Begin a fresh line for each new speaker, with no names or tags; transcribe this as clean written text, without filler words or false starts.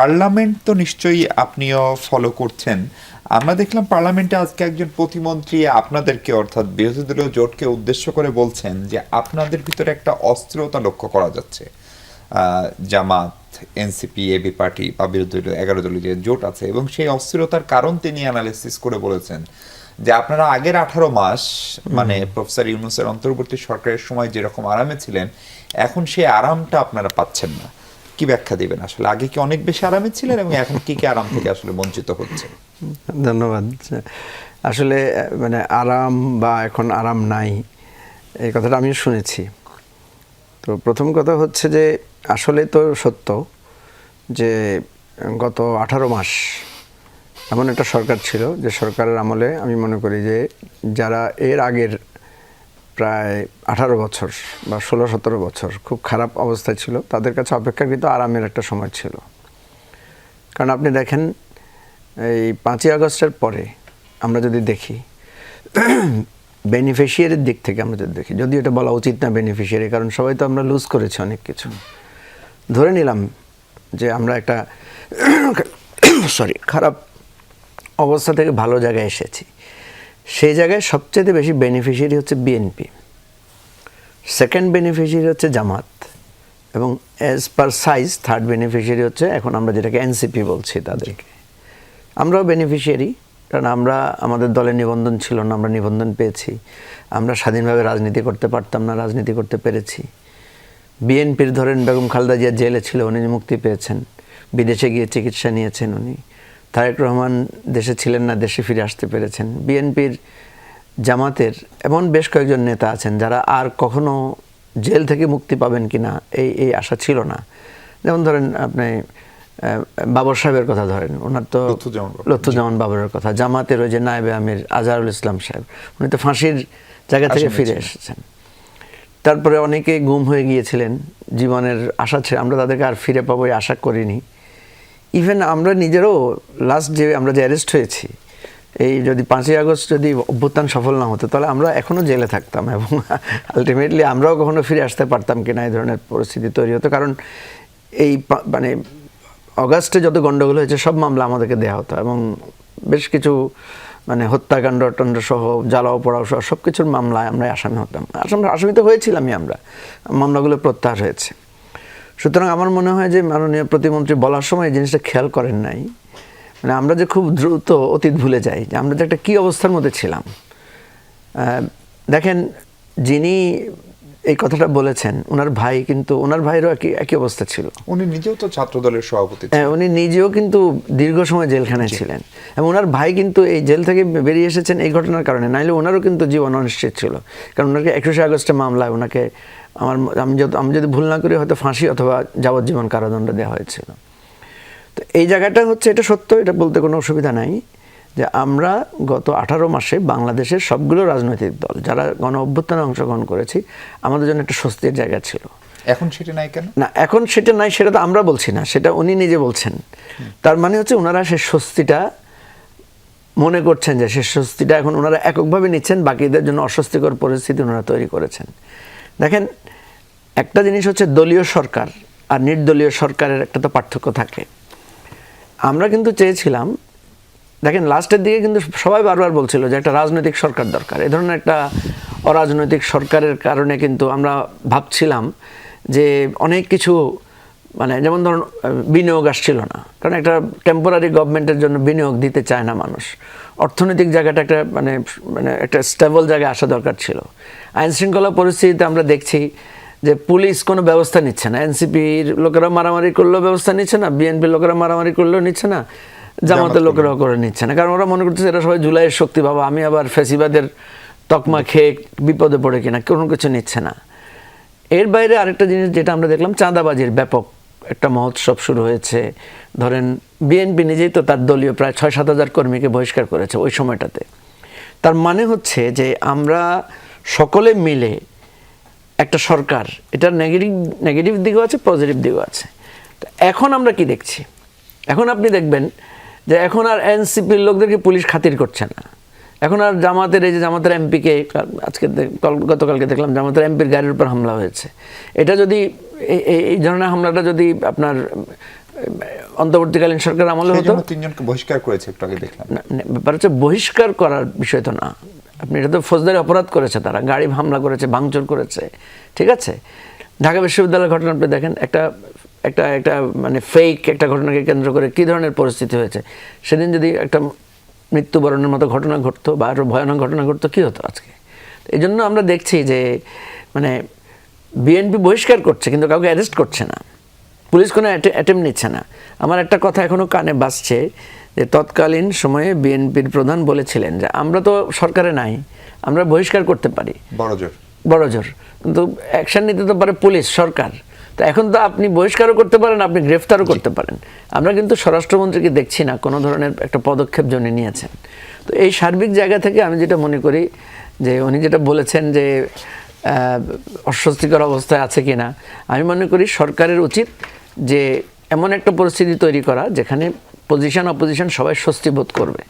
Parliament তো নিশ্চয়ই আপনিও ফলো করছেন। আমরা দেখলাম পার্লামেন্টে আজকে একজন প্রতিমন্ত্রী আপনাদেরকে অর্থাৎ বিরোধী দলীয় জোটকে উদ্দেশ্য করে বলছেন যে আপনাদের ভিতরে একটা অস্থিরতা লক্ষ্য করা যাচ্ছে। জামাত, এনসিপি, এবি পার্টি বা বিরোধী দলীয় 11 দলীয় যে জোট আছে, এবং সেই অস্থিরতার কারণ তিনি অ্যানালিসিস করে বলেছেন যে আপনারা আগের 18 মাস মানে প্রফেসর ইউনূসের অন্তর্বর্তী সরকারের সময় যেরকম আরামে ছিলেন, এখন সেই আরামটা আপনারা পাচ্ছেন না। কি ব্যাখ্যা দিবেন? আসলে আগে কি অনেক বেশি আরামে ছিলেন এবং এখন কি কি আরাম থেকে আসলে বঞ্চিত হচ্ছে?
ধন্যবাদ। আসলে মানে আরাম বা এখন আরাম নাই, এই কথাটা আমি শুনেছি। তো প্রথম কথা হচ্ছে যে আসলে তো সত্য যে গত 18 মাস এমন একটা সরকার ছিল যে সরকারের আমলে আমি মনে করি যে যারা এর আগের প্রায় 18 বছর বা 16-17 বছর খুব খারাপ অবস্থায় ছিল, তাদের কাছে অপেক্ষাকৃত আরামের একটা সময় ছিল। কারণ আপনি দেখেন এই 5ই আগস্টের পরে আমরা যদি দেখি বেনিফিশিয়ারির দিক থেকে আমরা যদি দেখি, যদিও এটা বলা উচিত না বেনিফিশিয়ারি, কারণ সবাই তো আমরা লুজ করেছি অনেক কিছু। ধরে নিলাম যে আমরা একটা খারাপ অবস্থা থেকে ভালো জায়গায় এসেছি। সেই জায়গায় সবচেয়ে বেশি বেনিফিশিয়ারি হচ্ছে বিএনপি, সেকেন্ড বেনিফিশিয়ারি হচ্ছে জামাত, এবং as per size third beneficiary হচ্ছে এখন আমরা যেটাকে এনসিপি বলছি তাদেরকে। আমরাও বেনিফিশিয়ারি, কারণ আমরা আমাদের দলের নিবন্ধন ছিল না, আমরা নিবন্ধন পেয়েছি। আমরা স্বাধীনভাবে রাজনীতি করতে পারতাম না, রাজনীতি করতে পেরেছি। বিএনপির ধরেন বেগম খালেদা জিয়া জেলে ছিল, উনি মুক্তি পেয়েছেন, বিদেশে গিয়ে চিকিৎসা নিয়েছেন উনি। তারেক রহমান দেশে ছিলেন না, দেশে ফিরে আসতে পেরেছেন। বিএনপির, জামাতের এমন বেশ কয়েকজন নেতা আছেন যারা আর কখনো জেল থেকে মুক্তি পাবেন কিনা এই আশা ছিল না। যেমন ধরেন আপনি বাবর সাহেবের কথা ধরেন, ওনার তো লুৎফুজ্জামান বাবরের কথা। জামাতের ওই যে নায়েবে আমির আজহারুল ইসলাম সাহেব, উনি তো ফাঁসির জায়গা থেকে ফিরে এসেছেন। তারপরে অনেকে গুম হয়ে গিয়েছিলেন, জীবনের আশা ছিল, আমরা তাদেরকে আর ফিরে পাবো এই আশা করিনি। ইভেন আমরা নিজেরও লাস্ট যে আমরা যে অ্যারেস্ট হয়েছি, এই যদি 5ই আগস্ট যদি অভ্যুত্থান সফল না হতো তাহলে আমরা এখনও জেলে থাকতাম, এবং আলটিমেটলি আমরাও কখনো ফিরে আসতে পারতাম কিনা এই ধরনের পরিস্থিতি তৈরি হতো। কারণ এই মানে অগাস্টে যত গণ্ডগোল হয়েছে সব মামলা আমাদেরকে দেওয়া হতো, এবং বেশ কিছু মানে হত্যাকাণ্ড টণ্ড সহ জ্বালাও পোড়াও সহ সব কিছুর মামলায় আমরা আসামি হতাম। আসামি তো হয়েছিলামই আমরা, মামলাগুলো প্রত্যাহার হয়েছে। সুতরাং আমার মনে হয় যে মাননীয় প্রতিমন্ত্রী বলার সময় এই জিনিসটা খেয়াল করেন নাই। মানে আমরা যে খুব দ্রুত অতীত ভুলে যাই, যে আমরা যে একটা কী অবস্থার মধ্যে ছিলাম। দেখেন, যিনি এই কথাটা বলেছেন ওনার ভাই, কিন্তু ওনার ভাইয়েরও একই অবস্থা ছিল।
উনি নিজেও তো ছাত্র দলের সভাপতি।
হ্যাঁ, উনি নিজেও কিন্তু দীর্ঘ সময় জেলখানায় ছিলেন, এবং ওনার ভাই কিন্তু এই জেল থেকে বেরিয়ে এসেছেন এই ঘটনার কারণে, নাইলে ওনারও কিন্তু জীবন অনিশ্চিত ছিল। কারণ ওনাকে 21শে আগস্টে মামলায় ওনাকে আমি যদি ভুল না করি হয়তো ফাঁসি অথবা যাবজ্জীবন কারাদণ্ড দেওয়া হয়েছিল। তো এই জায়গাটা হচ্ছে, এটা সত্য, এটা বলতে কোনো অসুবিধা নাই যে আমরা গত 18 মাসে বাংলাদেশের সবগুলো রাজনৈতিক দল যারা গণ অভ্যুত্থানে অংশগ্রহণ করেছি, আমাদের জন্য একটা স্বস্তির জায়গা ছিল।
এখন সেটা নাই কেন?
না, এখন সেটা নাই সেটা তো আমরা বলছি না, সেটা উনি নিজে বলছেন। তার মানে হচ্ছে ওনারা সে স্বস্তিটা মনে করছেন, যে সে স্বস্তিটা এখন ওনারা এককভাবে নিচ্ছেন, বাকিদের জন্য অস্বস্তিকর পরিস্থিতি ওনারা তৈরি করেছেন। দেখেন, একটা জিনিস হচ্ছে দলীয় সরকার আর নির্দলীয় সরকারের একটা তো পার্থক্য থাকে। আমরা কিন্তু চেয়েছিলাম, দেখেন লাস্টের দিকে কিন্তু সবাই বারবার বলছিল যে একটা রাজনৈতিক সরকার দরকার। এই ধরনের একটা অরাজনৈতিক সরকারের কারণে কিন্তু আমরা ভাবছিলাম যে অনেক কিছু, মানে যেমন ধরুন বিনিয়োগ আসছিল না, কারণ একটা টেম্পোরারি গভর্নমেন্টের জন্য বিনিয়োগ দিতে চায় না মানুষ। অর্থনৈতিক জায়গাটা একটা মানে একটা স্টেবল জায়গায় আসা দরকার ছিল। আইন শৃঙ্খলা পরিস্থিতিতে আমরা দেখছি যে পুলিশ কোনো ব্যবস্থা নিচ্ছে না, এনসিপির লোকেরা মারামারি করলেও ব্যবস্থা নিচ্ছে না, বিএনপির লোকেরা মারামারি করলেও নিচ্ছে না, জামাতের লোকেরাও করে নিচ্ছে না, কারণ ওরা মনে করতেছে এরা সবাই জুলাইয়ের শক্তি, বাবা আমি আবার ফ্যাসিবাদের তকমা খেয়ে বিপদে পড়ে কিনা, কোনো কিছু নিচ্ছে না। এর বাইরে আরেকটা জিনিস যেটা আমরা দেখলাম, চাঁদাবাজির ব্যাপক একটা মহোৎসব শুরু হয়েছে। ধরেন বিএনপি নিজেই তো তার দলীয় প্রায় 6-7 হাজার কর্মীকে বহিষ্কার করেছে ওই সময়টাতে। তার মানে হচ্ছে যে আমরা সকলে মিলে একটা সরকার, এটার নেগেটিভ দিকও আছে, পজিটিভ দিকও আছে। তো এখন আমরা কি দেখছি, এখন আপনি দেখবেন যে এখন আর এনসিপির লোকদেরকে পুলিশ খাতির করছে না। এখন আর জামাতের, এই যে জামাতের এমপিকে আজকে গতকালকে দেখলাম জামাতের এমপির গাড়ির উপর হামলা হয়েছে। এটা যদি এই ধরনের হামলাটা যদি আপনার অন্তর্বর্তীকালীন সরকার আমলে
সেই
হতো।
জন্য 3 জনকে বহিষ্কার করেছে, একটু আগে দেখলাম।
ব্যাপার হচ্ছে বহিষ্কার করার বিষয় তো না, আপনি এটা তো ফৌজদারি অপরাধ করেছে, তারা গাড়ি হামলা করেছে, ভাঙচুর করেছে, ঠিক আছে। ঢাকা বিশ্ববিদ্যালয়ের ঘটনা আপনি দেখেন, একটা একটা একটা মানে ফেক একটা ঘটনাকে কেন্দ্র করে কী ধরনের পরিস্থিতি হয়েছে। সেদিন যদি একটা মৃত্যুবরণের মতো ঘটনা ঘটতো বা আরও ভয়ানক ঘটনা ঘটতো, কী হতো আজকে? এই জন্য আমরা দেখছি যে মানে বিএনপি বহিষ্কার করছে কিন্তু কাউকে অ্যারেস্ট করছে না, পুলিশ কোনো অ্যাটেম্প নিচ্ছে না। আমার একটা কথা এখনও কানে বাজছে যে তৎকালীন সময়ে বিএনপির প্রধান বলেছিলেন যে আমরা তো সরকারে নাই, আমরা বহিষ্কার করতে পারি বড় জোর, কিন্তু অ্যাকশন নিতে তো পারে পুলিশ, সরকার। তো এখন তো আপনি বহিষ্কারও করতে পারেন, আপনি গ্রেফতারও করতে পারেন। আমরা কিন্তু স্বরাষ্ট্রমন্ত্রীকে দেখছি না কোনো ধরনের একটা পদক্ষেপ জন্য নিয়েছেন। তো এই সার্বিক জায়গা থেকে আমি যেটা মনে করি যে উনি যেটা বলেছেন যে অস্বস্তিকর অবস্থায় আছে কিনা, আমি মনে করি সরকারের উচিত যে এমন একটা পরিস্থিতি তৈরি করা যেখানে পজিশন অপোজিশন সবাই স্বস্তি বোধ করবে।